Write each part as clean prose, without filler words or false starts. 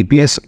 EPS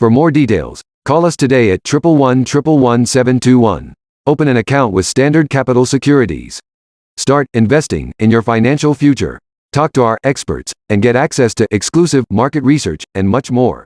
For more details, call us today at 111-111-721. Open an account with Standard Capital Securities. Start investing in your financial future. Talk to our experts and get access to exclusive market research and much more.